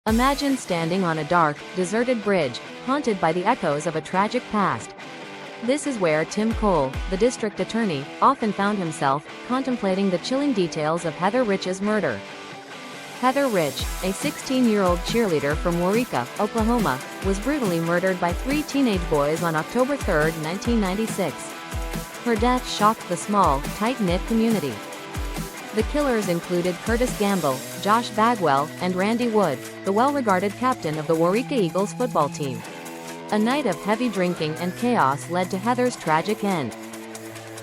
Imagine standing on a dark, deserted bridge, haunted by the echoes of a tragic past. This is where Tim Cole, the district attorney, often found himself, contemplating the chilling details of Heather Rich's murder. Heather Rich, a 16-year-old cheerleader from Waurika, Oklahoma, was brutally murdered by 3 teenage boys on October 3, 1996. Her death shocked the small, tight-knit community. The killers included Curtis Gamble, Josh Bagwell, and Randy Wood, the well-regarded captain of the Waurika Eagles football team. A night of heavy drinking and chaos led to Heather's tragic end.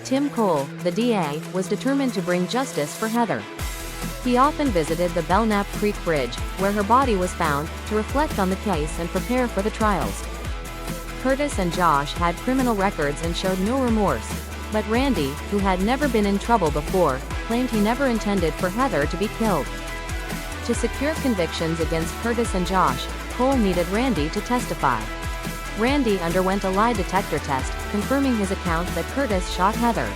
Tim Cole, the DA, was determined to bring justice for Heather. He often visited the Belknap Creek Bridge, where her body was found, to reflect on the case and prepare for the trials. Curtis and Josh had criminal records and showed no remorse. But Randy, who had never been in trouble before, claimed he never intended for Heather to be killed. To secure convictions against Curtis and Josh, Cole needed Randy to testify. Randy underwent a lie detector test, confirming his account that Curtis shot Heather.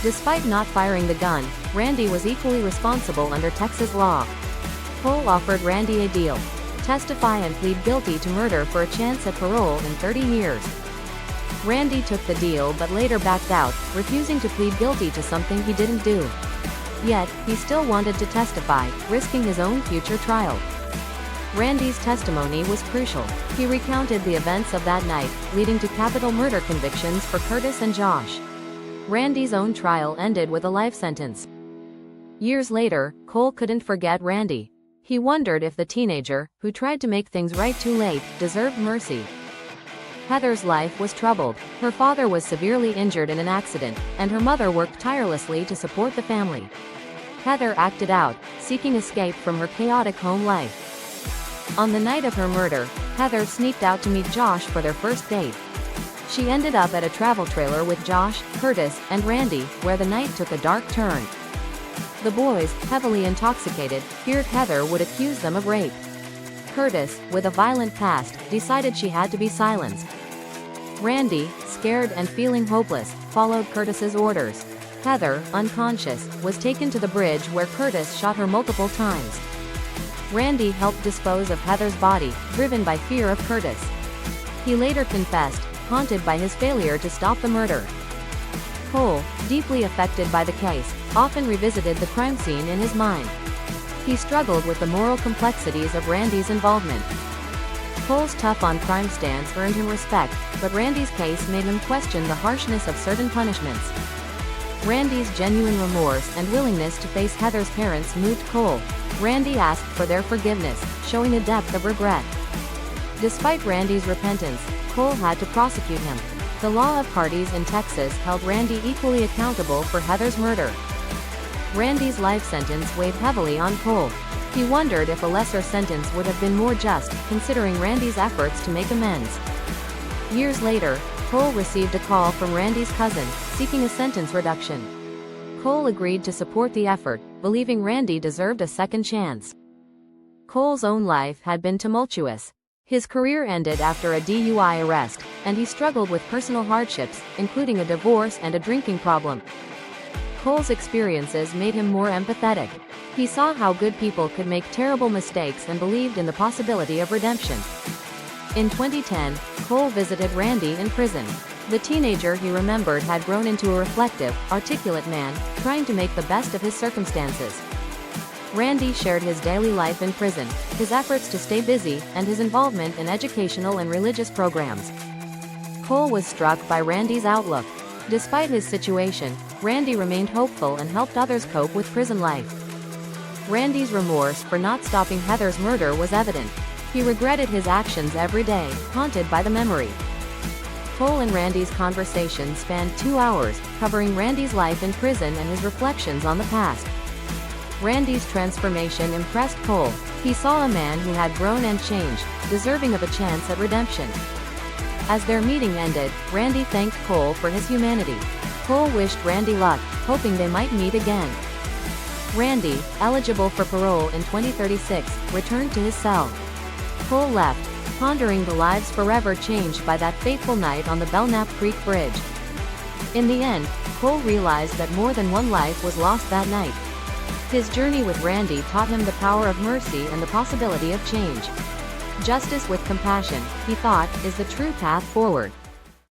Despite not firing the gun, Randy was equally responsible under Texas law. Cole offered Randy a deal: testify and plead guilty to murder for a chance at parole in 30 years. Randy took the deal but later backed out, refusing to plead guilty to something he didn't do. Yet, he still wanted to testify, risking his own future trial. Randy's testimony was crucial. He recounted the events of that night, leading to capital murder convictions for Curtis and Josh. Randy's own trial ended with a life sentence. Years later, Cole couldn't forget Randy. He wondered if the teenager, who tried to make things right too late, deserved mercy. Heather's life was troubled. Her father was severely injured in an accident, and her mother worked tirelessly to support the family. Heather acted out, seeking escape from her chaotic home life. On the night of her murder, Heather sneaked out to meet Josh for their first date. She ended up at a travel trailer with Josh, Curtis, and Randy, where the night took a dark turn. The boys, heavily intoxicated, feared Heather would accuse them of rape. Curtis, with a violent past, decided she had to be silenced. Randy, scared and feeling hopeless, followed Curtis's orders. Heather, unconscious, was taken to the bridge where Curtis shot her multiple times. Randy helped dispose of Heather's body, driven by fear of Curtis. He later confessed, haunted by his failure to stop the murder. Cole, deeply affected by the case, often revisited the crime scene in his mind. He struggled with the moral complexities of Randy's involvement. Cole's tough-on-crime stance earned him respect, but Randy's case made him question the harshness of certain punishments. Randy's genuine remorse and willingness to face Heather's parents moved Cole. Randy asked for their forgiveness, showing a depth of regret. Despite Randy's repentance, Cole had to prosecute him. The law of parties in Texas held Randy equally accountable for Heather's murder. Randy's life sentence weighed heavily on Cole. He wondered if a lesser sentence would have been more just, considering Randy's efforts to make amends. Years later, Cole received a call from Randy's cousin, seeking a sentence reduction. Cole agreed to support the effort, believing Randy deserved a second chance. Cole's own life had been tumultuous. His career ended after a DUI arrest, and he struggled with personal hardships, including a divorce and a drinking problem. Cole's experiences made him more empathetic. He saw how good people could make terrible mistakes and believed in the possibility of redemption. In 2010, Cole visited Randy in prison. The teenager he remembered had grown into a reflective, articulate man, trying to make the best of his circumstances. Randy shared his daily life in prison, his efforts to stay busy, and his involvement in educational and religious programs. Cole was struck by Randy's outlook. Despite his situation, Randy remained hopeful and helped others cope with prison life. Randy's remorse for not stopping Heather's murder was evident. He regretted his actions every day, haunted by the memory. Cole and Randy's conversation spanned 2 hours, covering Randy's life in prison and his reflections on the past. Randy's transformation impressed Cole. He saw a man who had grown and changed, deserving of a chance at redemption. As their meeting ended, Randy thanked Cole for his humanity. Cole wished Randy luck, hoping they might meet again. Randy, eligible for parole in 2036, returned to his cell. Cole left, pondering the lives forever changed by that fateful night on the Belknap Creek Bridge. In the end, Cole realized that more than one life was lost that night. His journey with Randy taught him the power of mercy and the possibility of change. Justice with compassion, he thought, is the true path forward.